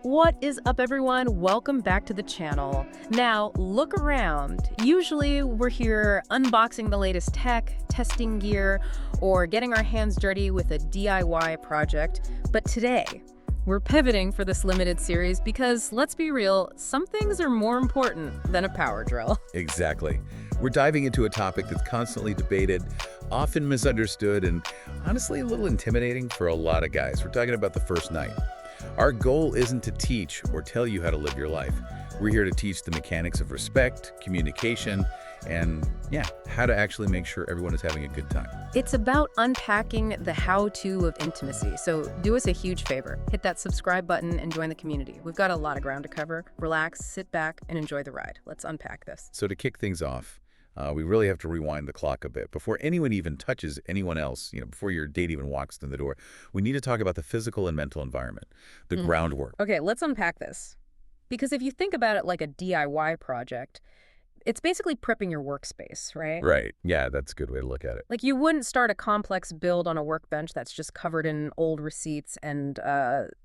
What is up, everyone? Welcome back to the channel. Now, look around. Usually, we're here unboxing the latest tech, testing gear, or getting our hands dirty with a DIY project. But today, we're pivoting for this limited series because, let's be real, some things are more important than a power drill. Exactly. We're diving into a topic that's constantly debated, often misunderstood, and honestly a little intimidating for a lot of guys. We're talking about the first night. Our goal isn't to teach or tell you how to live your life. We're here to teach the mechanics of respect, communication, and how to actually make sure everyone is having a good time. It's about unpacking the how-to of intimacy. So do us a huge favor. Hit that subscribe button and join the community. We've got a lot of ground to cover. Relax, sit back, and enjoy the ride. Let's unpack this. So to kick things off, we really have to rewind the clock a bit. Before anyone even touches anyone else, before your date even walks in the door, we need to talk about the physical and mental environment, the groundwork. Okay, let's unpack this. Because if you think about it like a DIY project, it's basically prepping your workspace, right? Right. Yeah, that's a good way to look at it. Like you wouldn't start a complex build on a workbench that's just covered in old receipts and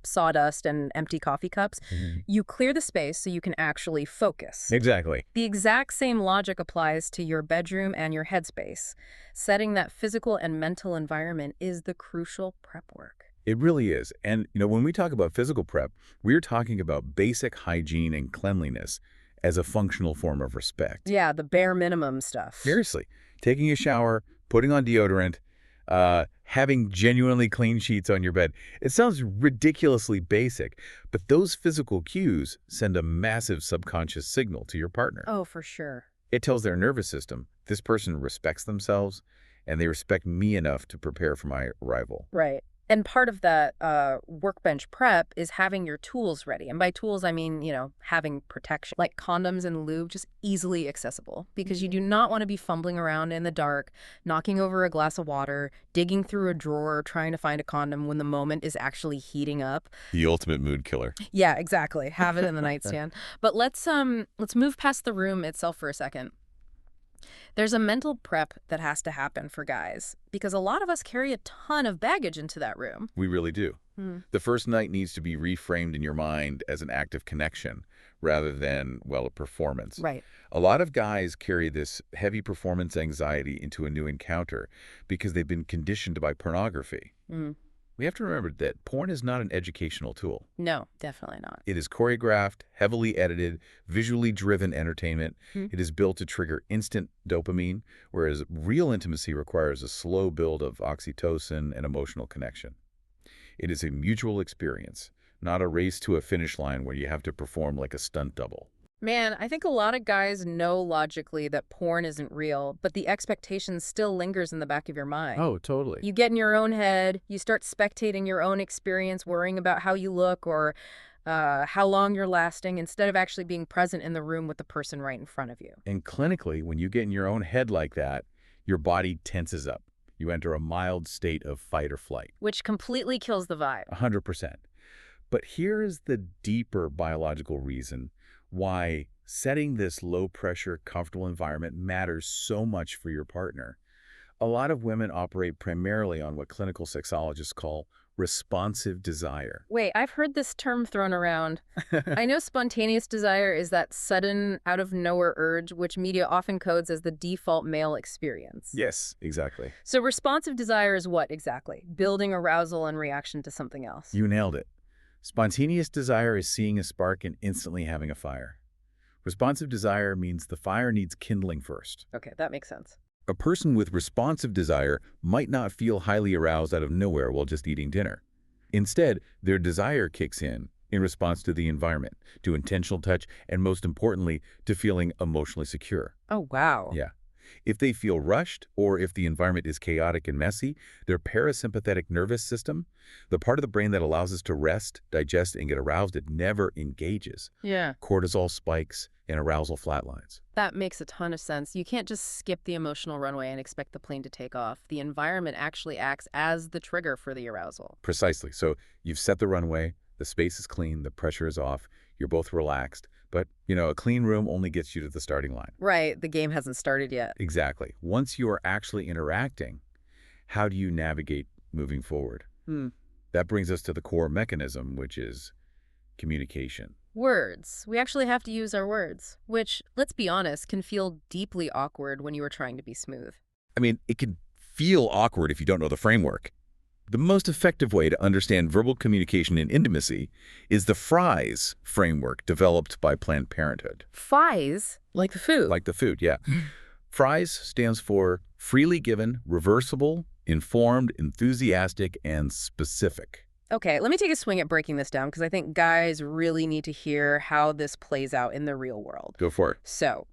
sawdust and empty coffee cups. You clear the space so you can actually focus. Exactly. The exact same logic applies to your bedroom and your headspace. Setting that physical and mental environment is the crucial prep work. It really is. And, when we talk about physical prep, we're talking about basic hygiene and cleanliness as a functional form of respect. Yeah, the bare minimum stuff. Seriously. Taking a shower, putting on deodorant, having genuinely clean sheets on your bed. It sounds ridiculously basic, but those physical cues send a massive subconscious signal to your partner. Oh, for sure. It tells their nervous system, this person respects themselves, and they respect me enough to prepare for my arrival. Right. And part of that workbench prep is having your tools ready. And by tools, I mean, having protection, like condoms and lube, just easily accessible. Because you do not want to be fumbling around in the dark, knocking over a glass of water, digging through a drawer, trying to find a condom when the moment is actually heating up. The ultimate mood killer. Yeah, exactly. Have it in the nightstand. But let's move past the room itself for a second. There's a mental prep that has to happen for guys because a lot of us carry a ton of baggage into that room. We really do. The first night needs to be reframed in your mind as an act of connection rather than, a performance. Right. A lot of guys carry this heavy performance anxiety into a new encounter because they've been conditioned by pornography. We have to remember that porn is not an educational tool. No, definitely not. It is choreographed, heavily edited, visually driven entertainment. It is built to trigger instant dopamine, whereas real intimacy requires a slow build of oxytocin and emotional connection. It is a mutual experience, not a race to a finish line where you have to perform like a stunt double. Man, I think a lot of guys know logically that porn isn't real, but the expectation still lingers in the back of your mind. Oh, totally. You get in your own head, you start spectating your own experience, worrying about how you look or how long you're lasting, instead of actually being present in the room with the person right in front of you. And clinically, when you get in your own head like that, your body tenses up. You enter a mild state of fight or flight. Which completely kills the vibe. 100%. But here is the deeper biological reason why setting this low-pressure, comfortable environment matters so much for your partner. A lot of women operate primarily on what clinical sexologists call responsive desire. Wait, I've heard this term thrown around. I know spontaneous desire is that sudden, out-of-nowhere urge, which media often codes as the default male experience. Yes, exactly. So responsive desire is what exactly? Building arousal in reaction to something else. You nailed it. Spontaneous desire is seeing a spark and instantly having a fire. Responsive desire means the fire needs kindling first. Okay, that makes sense. A person with responsive desire might not feel highly aroused out of nowhere while just eating dinner. Instead, their desire kicks in response to the environment, to intentional touch, and most importantly, to feeling emotionally secure. Oh, wow. Yeah. If they feel rushed or if the environment is chaotic and messy, their parasympathetic nervous system, the part of the brain that allows us to rest, digest, and get aroused, it never engages. Yeah. Cortisol spikes and arousal flatlines. That makes a ton of sense. You can't just skip the emotional runway and expect the plane to take off. The environment actually acts as the trigger for the arousal. Precisely. So you've set the runway, the space is clean, the pressure is off, you're both relaxed. But, a clean room only gets you to the starting line. Right. The game hasn't started yet. Exactly. Once you are actually interacting, how do you navigate moving forward? That brings us to the core mechanism, which is communication. Words. We actually have to use our words, which, let's be honest, can feel deeply awkward when you are trying to be smooth. I mean, it can feel awkward if you don't know the framework. The most effective way to understand verbal communication in intimacy is the FRIES framework developed by Planned Parenthood. FIES? Like the food. Like the food, yeah. FRIES stands for freely given, reversible, informed, enthusiastic, and specific. Okay, let me take a swing at breaking this down because I think guys really need to hear how this plays out in the real world. Go for it. So,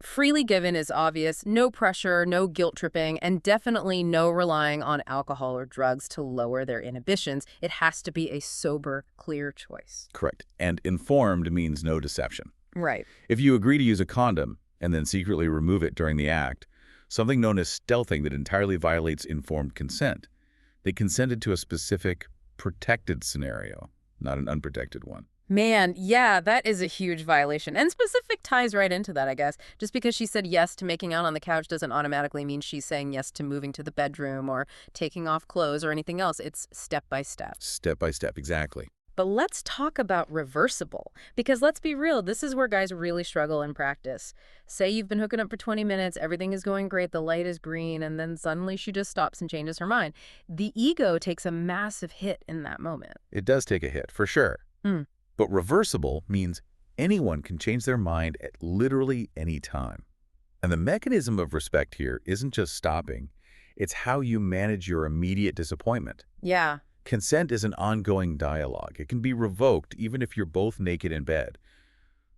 freely given is obvious, no pressure, no guilt tripping, and definitely no relying on alcohol or drugs to lower their inhibitions. It has to be a sober, clear choice. Correct. And informed means no deception. Right. If you agree to use a condom and then secretly remove it during the act, something known as stealthing that entirely violates informed consent, they consented to a specific protected scenario, not an unprotected one. Man, yeah, that is a huge violation. And specific ties right into that, I guess. Just because she said yes to making out on the couch doesn't automatically mean she's saying yes to moving to the bedroom or taking off clothes or anything else. It's step by step. Step by step, exactly. But let's talk about reversible, because let's be real, this is where guys really struggle in practice. Say you've been hooking up for 20 minutes, everything is going great, the light is green, and then suddenly she just stops and changes her mind. The ego takes a massive hit in that moment. It does take a hit, for sure. But reversible means anyone can change their mind at literally any time. And the mechanism of respect here isn't just stopping, it's how you manage your immediate disappointment. Yeah. Consent is an ongoing dialogue. It can be revoked even if you're both naked in bed.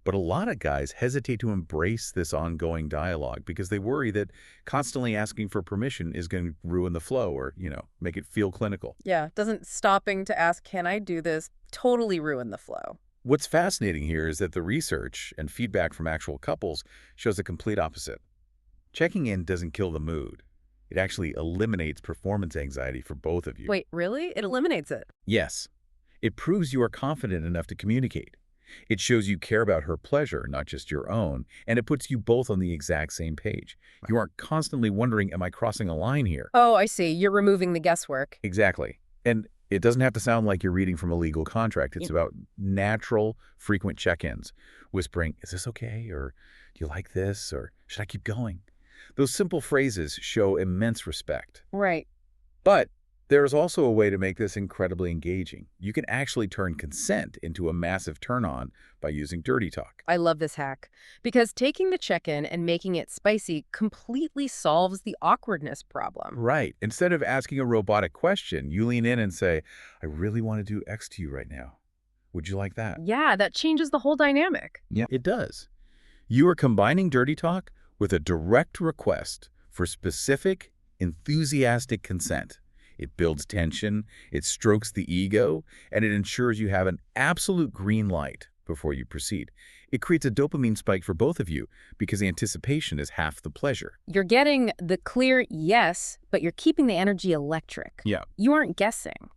But a lot of guys hesitate to embrace this ongoing dialogue because they worry that constantly asking for permission is going to ruin the flow or, make it feel clinical. Yeah, doesn't stopping to ask, can I do this, totally ruin the flow. What's fascinating here is that the research and feedback from actual couples shows the complete opposite. Checking in doesn't kill the mood. It actually eliminates performance anxiety for both of you. Wait, really? It eliminates it? Yes. It proves you are confident enough to communicate. It shows you care about her pleasure, not just your own, and it puts you both on the exact same page. You aren't constantly wondering, am I crossing a line here? Oh, I see. You're removing the guesswork. Exactly. And it doesn't have to sound like you're reading from a legal contract. It's about natural, frequent check-ins. Whispering, is this okay? Or do you like this? Or should I keep going? Those simple phrases show immense respect. Right. But there's also a way to make this incredibly engaging. You can actually turn consent into a massive turn-on by using dirty talk. I love this hack because taking the check-in and making it spicy completely solves the awkwardness problem. Right. Instead of asking a robotic question, you lean in and say, I really want to do X to you right now. Would you like that? Yeah, that changes the whole dynamic. Yeah, it does. You are combining dirty talk with a direct request for specific, enthusiastic consent. It builds tension, it strokes the ego, and it ensures you have an absolute green light before you proceed. It creates a dopamine spike for both of you because the anticipation is half the pleasure. You're getting the clear yes, but you're keeping the energy electric. Yeah. You aren't guessing.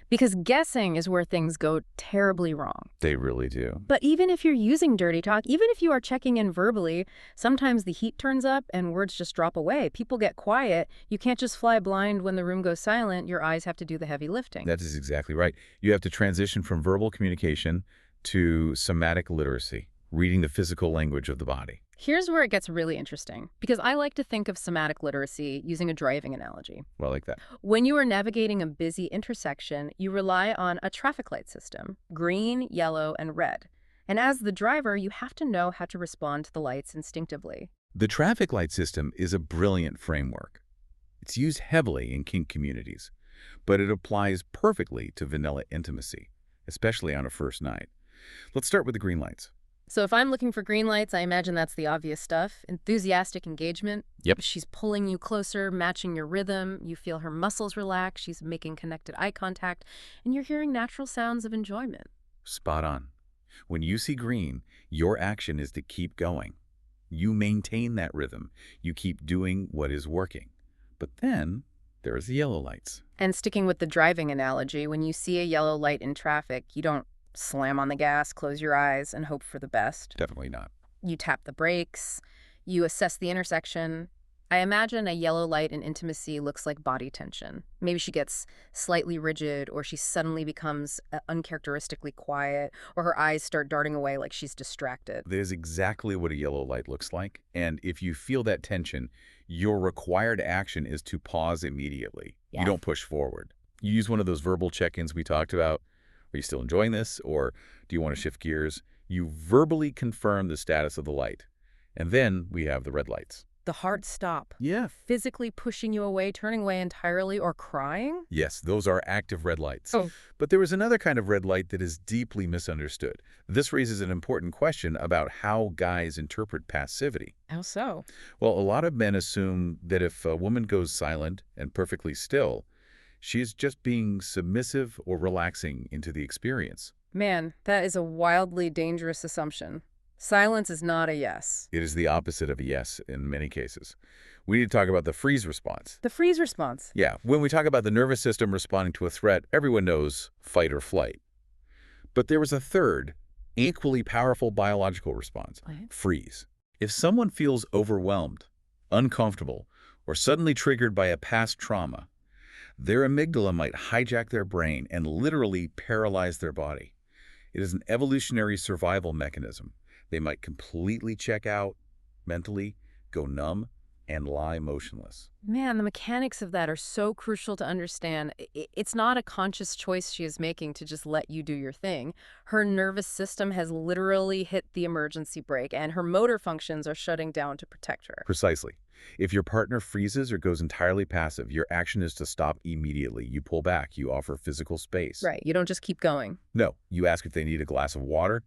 Because guessing is where things go terribly wrong. They really do. But even if you're using dirty talk, even if you are checking in verbally, sometimes the heat turns up and words just drop away. People get quiet. You can't just fly blind when the room goes silent. Your eyes have to do the heavy lifting. That is exactly right. You have to transition from verbal communication to somatic literacy, reading the physical language of the body. Here's where it gets really interesting, because I like to think of somatic literacy using a driving analogy. Well, I like that. When you are navigating a busy intersection, you rely on a traffic light system, green, yellow, and red. And as the driver, you have to know how to respond to the lights instinctively. The traffic light system is a brilliant framework. It's used heavily in kink communities, but it applies perfectly to vanilla intimacy, especially on a first night. Let's start with the green lights. So if I'm looking for green lights, I imagine that's the obvious stuff. Enthusiastic engagement. Yep. She's pulling you closer, matching your rhythm. You feel her muscles relax. She's making connected eye contact. And you're hearing natural sounds of enjoyment. Spot on. When you see green, your action is to keep going. You maintain that rhythm. You keep doing what is working. But then there's the yellow lights. And sticking with the driving analogy, when you see a yellow light in traffic, you don't slam on the gas, close your eyes, and hope for the best. Definitely not. You tap the brakes. You assess the intersection. I imagine a yellow light in intimacy looks like body tension. Maybe she gets slightly rigid, or she suddenly becomes uncharacteristically quiet, or her eyes start darting away like she's distracted. That is exactly what a yellow light looks like. And if you feel that tension, your required action is to pause immediately. Yes. You don't push forward. You use one of those verbal check-ins we talked about. Are you still enjoying this? Or do you want to shift gears? You verbally confirm the status of the light. And then we have the red lights. The hard stop. Yeah. Physically pushing you away, turning away entirely, or crying? Yes, those are active red lights. Oh. But there is another kind of red light that is deeply misunderstood. This raises an important question about how guys interpret passivity. How so? Well, a lot of men assume that if a woman goes silent and perfectly still, she is just being submissive or relaxing into the experience. Man, that is a wildly dangerous assumption. Silence is not a yes. It is the opposite of a yes in many cases. We need to talk about the freeze response. The freeze response. Yeah, when we talk about the nervous system responding to a threat, everyone knows fight or flight. But there was a third, equally powerful biological response, freeze. If someone feels overwhelmed, uncomfortable, or suddenly triggered by a past trauma, their amygdala might hijack their brain and literally paralyze their body. It is an evolutionary survival mechanism. They might completely check out mentally, go numb, and lie motionless. Man, the mechanics of that are so crucial to understand. It's not a conscious choice she is making to just let you do your thing. Her nervous system has literally hit the emergency brake, and her motor functions are shutting down to protect her. Precisely. If your partner freezes or goes entirely passive, your action is to stop immediately. You pull back. You offer physical space. Right. You don't just keep going. No. You ask if they need a glass of water.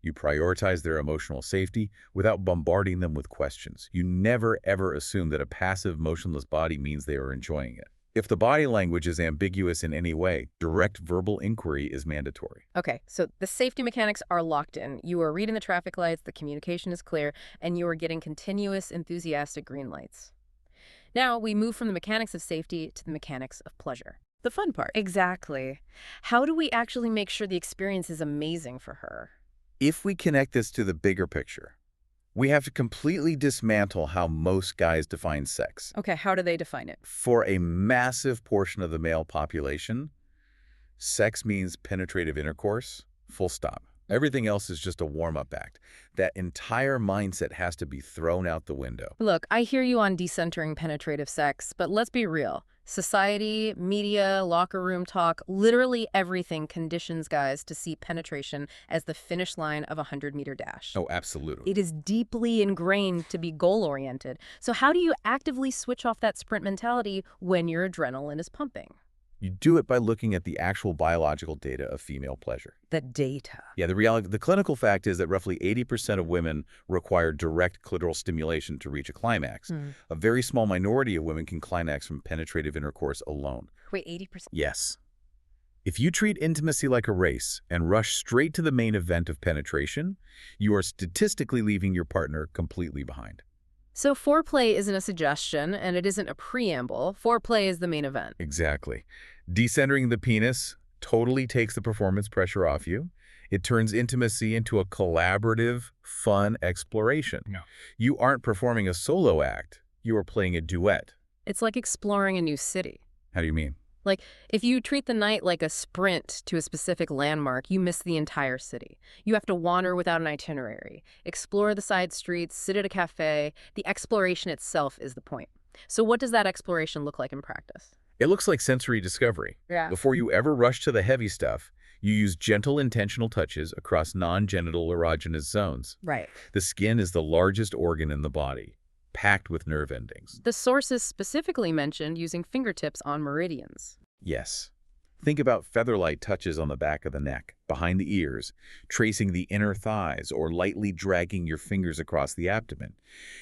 You prioritize their emotional safety without bombarding them with questions. You never, ever assume that a passive, motionless body means they are enjoying it. If the body language is ambiguous in any way, direct verbal inquiry is mandatory. Okay, so the safety mechanics are locked in. You are reading the traffic lights, the communication is clear, and you are getting continuous, enthusiastic green lights. Now we move from the mechanics of safety to the mechanics of pleasure. The fun part. Exactly. How do we actually make sure the experience is amazing for her? If we connect this to the bigger picture, we have to completely dismantle how most guys define sex. Okay, how do they define it? For a massive portion of the male population, sex means penetrative intercourse, full stop. Everything else is just a warm-up act. That entire mindset has to be thrown out the window. Look, I hear you on decentering penetrative sex, but let's be real. Society, media, locker room talk, literally everything conditions guys to see penetration as the finish line of a 100-meter dash. Oh, absolutely. It is deeply ingrained to be goal-oriented. So how do you actively switch off that sprint mentality when your adrenaline is pumping? You do it by looking at the actual biological data of female pleasure. The data. Yeah, the clinical fact is that roughly 80% of women require direct clitoral stimulation to reach a climax. A very small minority of women can climax from penetrative intercourse alone. Wait, 80%? Yes. If you treat intimacy like a race and rush straight to the main event of penetration, you are statistically leaving your partner completely behind. So foreplay isn't a suggestion, and it isn't a preamble. Foreplay is the main event. Exactly. Decentering the penis totally takes the performance pressure off you. It turns intimacy into a collaborative, fun exploration. No. You aren't performing a solo act. You are playing a duet. It's like exploring a new city. How do you mean? Like, if you treat the night like a sprint to a specific landmark, you miss the entire city. You have to wander without an itinerary, explore the side streets, sit at a cafe. The exploration itself is the point. So what does that exploration look like in practice? It looks like sensory discovery. Yeah. Before you ever rush to the heavy stuff, you use gentle, intentional touches across non-genital erogenous zones. Right. The skin is the largest organ in the body, packed with nerve endings. The sources specifically mentioned using fingertips on meridians. Yes. Think about feather-light touches on the back of the neck, behind the ears, tracing the inner thighs, or lightly dragging your fingers across the abdomen.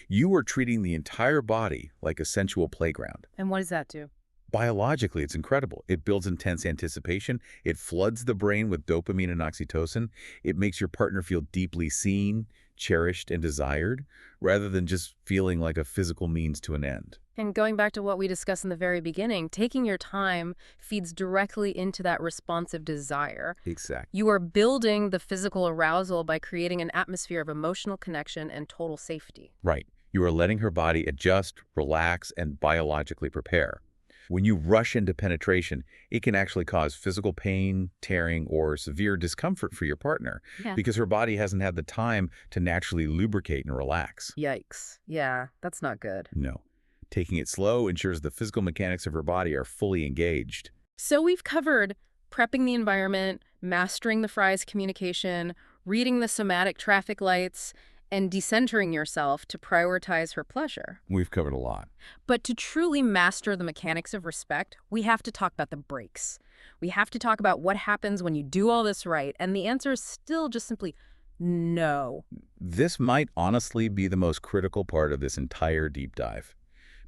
You are treating the entire body like a sensual playground. And what does that do? Biologically, it's incredible. It builds intense anticipation. It floods the brain with dopamine and oxytocin. It makes your partner feel deeply seen, cherished, and desired, rather than just feeling like a physical means to an end. And going back to what we discussed in the very beginning, taking your time feeds directly into that responsive desire. Exactly. You are building the physical arousal by creating an atmosphere of emotional connection and total safety. Right. You are letting her body adjust, relax, and biologically prepare. When you rush into penetration, it can actually cause physical pain, tearing, or severe discomfort for your partner because her body hasn't had the time to naturally lubricate and relax. Yikes. Yeah, that's not good. No. Taking it slow ensures the physical mechanics of her body are fully engaged. So we've covered prepping the environment, mastering the fries communication, reading the somatic traffic lights, and decentering yourself to prioritize her pleasure. We've covered a lot. But to truly master the mechanics of respect, we have to talk about the breaks. We have to talk about what happens when you do all this right, and the answer is still just simply no. This might honestly be the most critical part of this entire deep dive,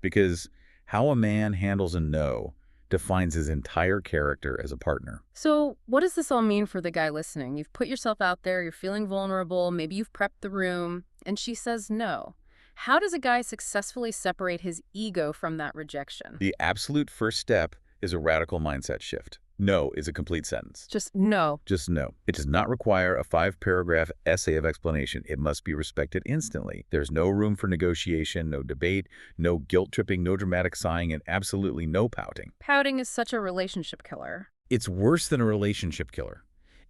because how a man handles a no defines his entire character as a partner. So what does this all mean for the guy listening? You've put yourself out there, you're feeling vulnerable, maybe you've prepped the room, and she says no. How does a guy successfully separate his ego from that rejection? The absolute first step is a radical mindset shift. No is a complete sentence. Just no. Just no. It does not require a 5-paragraph essay of explanation. It must be respected instantly. There's no room for negotiation, no debate, no guilt-tripping, no dramatic sighing, and absolutely no pouting. Pouting is such a relationship killer. It's worse than a relationship killer.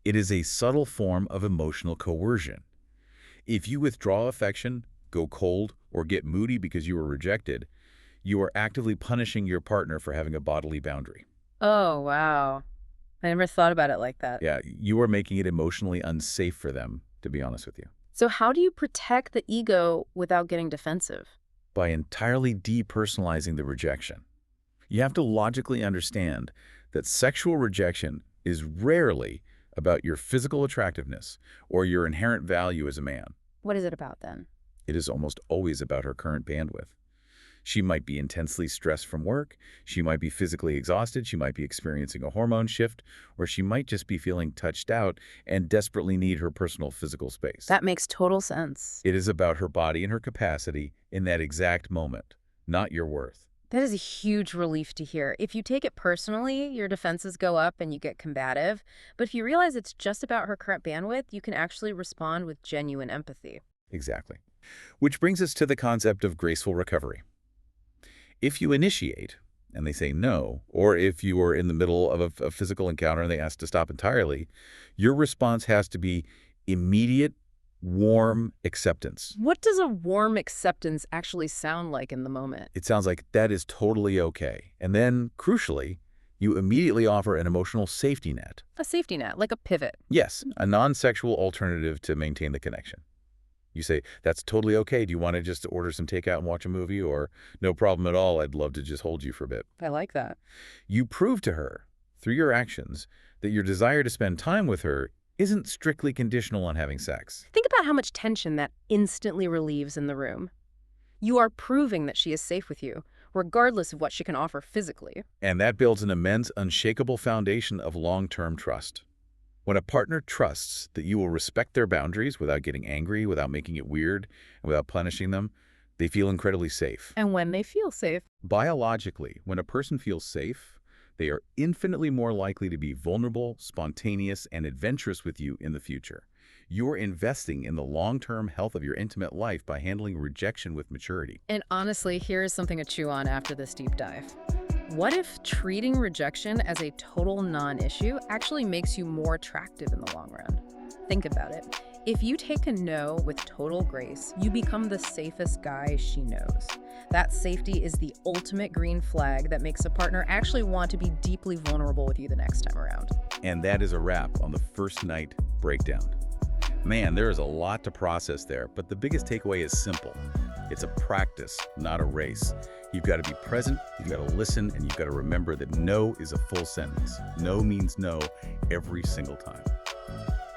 It is a subtle form of emotional coercion. If you withdraw affection, go cold, or get moody because you were rejected, you are actively punishing your partner for having a bodily boundary. Oh, wow. I never thought about it like that. Yeah, you are making it emotionally unsafe for them, to be honest with you. So how do you protect the ego without getting defensive? By entirely depersonalizing the rejection. You have to logically understand that sexual rejection is rarely about your physical attractiveness or your inherent value as a man. What is it about then? It is almost always about her current bandwidth. She might be intensely stressed from work, she might be physically exhausted, she might be experiencing a hormone shift, or she might just be feeling touched out and desperately need her personal physical space. That makes total sense. It is about her body and her capacity in that exact moment, not your worth. That is a huge relief to hear. If you take it personally, your defenses go up and you get combative. But if you realize it's just about her current bandwidth, you can actually respond with genuine empathy. Exactly. Which brings us to the concept of graceful recovery. If you initiate and they say no, or if you are in the middle of a physical encounter and they ask to stop entirely, your response has to be immediate, warm acceptance. What does a warm acceptance actually sound like in the moment? It sounds like that is totally okay. And then, crucially, you immediately offer an emotional safety net. A safety net, like a pivot. Yes, a non-sexual alternative to maintain the connection. You say, that's totally okay. Do you want to just order some takeout and watch a movie? Or, no problem at all, I'd love to just hold you for a bit. I like that. You prove to her, through your actions, that your desire to spend time with her isn't strictly conditional on having sex. Think about how much tension that instantly relieves in the room. You are proving that she is safe with you, regardless of what she can offer physically. And that builds an immense, unshakable foundation of long-term trust. When a partner trusts that you will respect their boundaries without getting angry, without making it weird, and without punishing them, they feel incredibly safe. And when they feel safe. Biologically, when a person feels safe, they are infinitely more likely to be vulnerable, spontaneous, and adventurous with you in the future. You're investing in the long-term health of your intimate life by handling rejection with maturity. And honestly, here's something to chew on after this deep dive. What if treating rejection as a total non-issue actually makes you more attractive in the long run? Think about it. If you take a no with total grace, you become the safest guy she knows. That safety is the ultimate green flag that makes a partner actually want to be deeply vulnerable with you the next time around. And that is a wrap on the first night breakdown. Man, there is a lot to process there, but the biggest takeaway is simple. It's a practice, not a race. You've got to be present, you've got to listen, and you've got to remember that no is a full sentence. No means no every single time.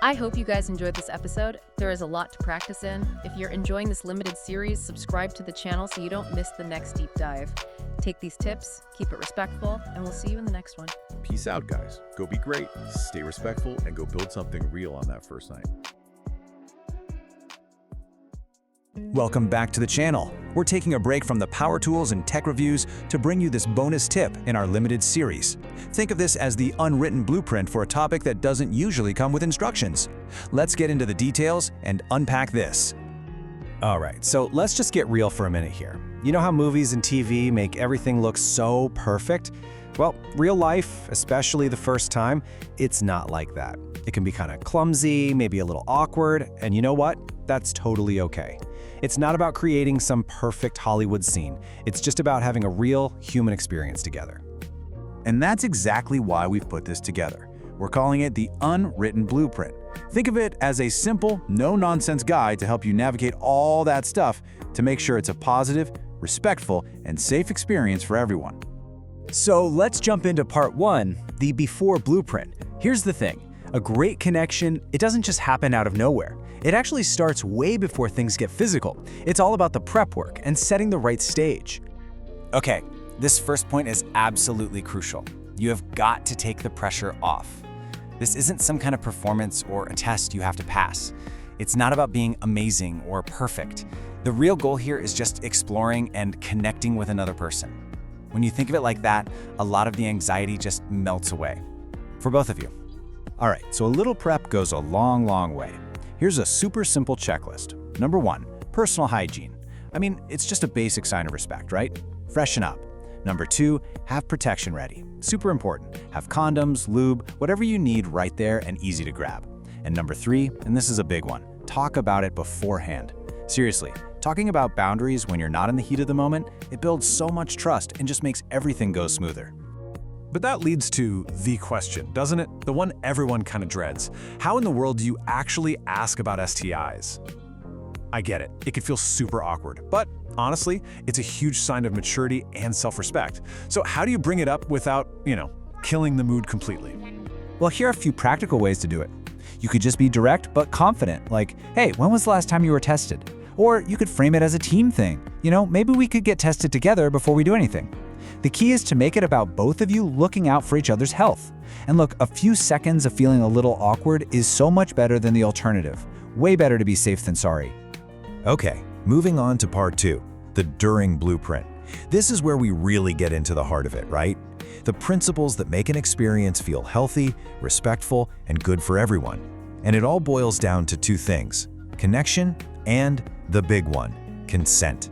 I hope you guys enjoyed this episode. There is a lot to practice in. If you're enjoying this limited series, subscribe to the channel so you don't miss the next deep dive. Take these tips, keep it respectful, and we'll see you in the next one. Peace out, guys. Go be great, stay respectful, and go build something real on that first night. Welcome back to the channel. We're taking a break from the power tools and tech reviews to bring you this bonus tip in our limited series. Think of this as the unwritten blueprint for a topic that doesn't usually come with instructions. Let's get into the details and unpack this. All right, so let's just get real for a minute here. You know how movies and TV make everything look so perfect? Well, real life, especially the first time, it's not like that. It can be kind of clumsy, maybe a little awkward, and you know what? That's totally okay. It's not about creating some perfect Hollywood scene. It's just about having a real human experience together. And that's exactly why we've put this together. We're calling it the Unwritten Blueprint. Think of it as a simple, no-nonsense guide to help you navigate all that stuff to make sure it's a positive, respectful, and safe experience for everyone. So let's jump into part 1, the before blueprint. Here's the thing. A great connection, it doesn't just happen out of nowhere. It actually starts way before things get physical. It's all about the prep work and setting the right stage. Okay, this first point is absolutely crucial. You have got to take the pressure off. This isn't some kind of performance or a test you have to pass. It's not about being amazing or perfect. The real goal here is just exploring and connecting with another person. When you think of it like that, a lot of the anxiety just melts away. For both of you. All right, so a little prep goes a long, long way. Here's a super simple checklist. Number 1, personal hygiene. I mean, it's just a basic sign of respect, right? Freshen up. Number 2, have protection ready. Super important. Have condoms, lube, whatever you need right there and easy to grab. And number 3, and this is a big one, talk about it beforehand. Seriously, talking about boundaries when you're not in the heat of the moment, it builds so much trust and just makes everything go smoother. But that leads to the question, doesn't it? The one everyone kind of dreads. How in the world do you actually ask about STIs? I get it. It can feel super awkward, but honestly, it's a huge sign of maturity and self-respect. So how do you bring it up without, killing the mood completely? Well, here are a few practical ways to do it. You could just be direct but confident, like, hey, when was the last time you were tested? Or you could frame it as a team thing. Maybe we could get tested together before we do anything. The key is to make it about both of you looking out for each other's health. And look, a few seconds of feeling a little awkward is so much better than the alternative. Way better to be safe than sorry. Okay, moving on to part 2, the during blueprint. This is where we really get into the heart of it, right? The principles that make an experience feel healthy, respectful, and good for everyone. And it all boils down to 2 things: connection and the big one, consent.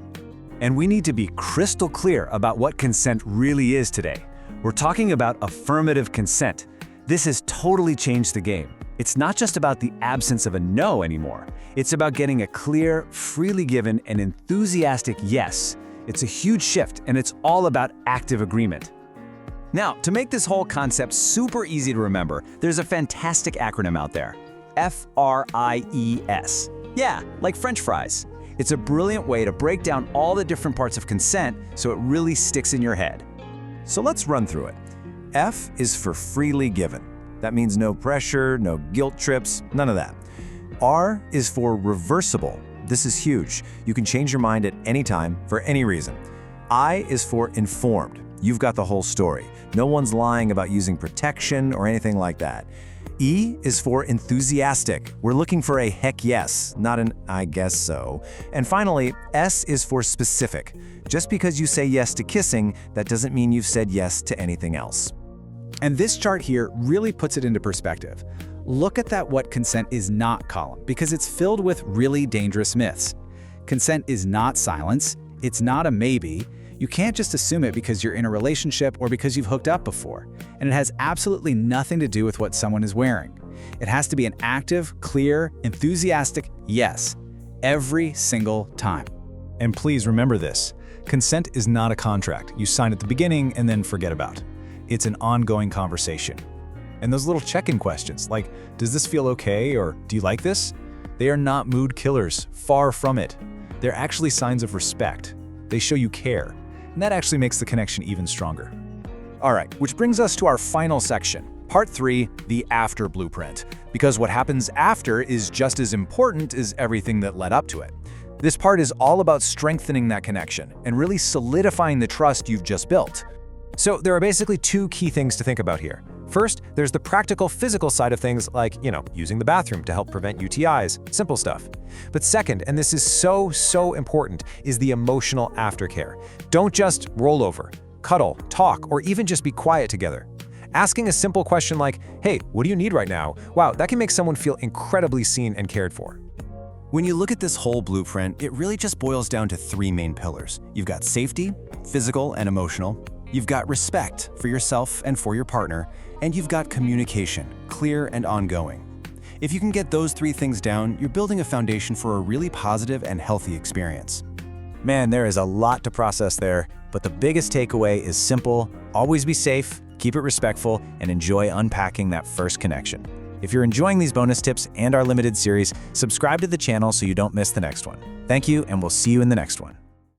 And we need to be crystal clear about what consent really is today. We're talking about affirmative consent. This has totally changed the game. It's not just about the absence of a no anymore. It's about getting a clear, freely given, and enthusiastic yes. It's a huge shift, and it's all about active agreement. Now, to make this whole concept super easy to remember, there's a fantastic acronym out there. FRIES. Yeah, like French fries. It's a brilliant way to break down all the different parts of consent so it really sticks in your head. So let's run through it. F is for freely given. That means no pressure, no guilt trips, none of that. R is for reversible. This is huge. You can change your mind at any time for any reason. I is for informed. You've got the whole story. No one's lying about using protection or anything like that. E is for enthusiastic. We're looking for a heck yes, not an I guess so. And finally, S is for specific. Just because you say yes to kissing, that doesn't mean you've said yes to anything else. And this chart here really puts it into perspective. Look at that what consent is not column, because it's filled with really dangerous myths. Consent is not silence. It's not a maybe. You can't just assume it because you're in a relationship or because you've hooked up before. And it has absolutely nothing to do with what someone is wearing. It has to be an active, clear, enthusiastic yes, every single time. And please remember this. Consent is not a contract you sign at the beginning and then forget about. It's an ongoing conversation. And those little check-in questions like, does this feel okay, or do you like this? They are not mood killers, far from it. They're actually signs of respect. They show you care, and that actually makes the connection even stronger. All right, which brings us to our final section, part 3, the after blueprint. Because what happens after is just as important as everything that led up to it. This part is all about strengthening that connection and really solidifying the trust you've just built. So there are basically 2 key things to think about here. First, there's the practical physical side of things like, using the bathroom to help prevent UTIs, simple stuff. But second, and this is so important, is the emotional aftercare. Don't just roll over, cuddle, talk, or even just be quiet together. Asking a simple question like, hey, what do you need right now? Wow, that can make someone feel incredibly seen and cared for. When you look at this whole blueprint, it really just boils down to 3 main pillars. You've got safety, physical and emotional. You've got respect for yourself and for your partner. And you've got communication, clear and ongoing. If you can get those 3 things down, you're building a foundation for a really positive and healthy experience. Man, there is a lot to process there, but the biggest takeaway is simple: always be safe, keep it respectful, and enjoy unpacking that first connection. If you're enjoying these bonus tips and our limited series, subscribe to the channel so you don't miss the next one. Thank you, and we'll see you in the next one.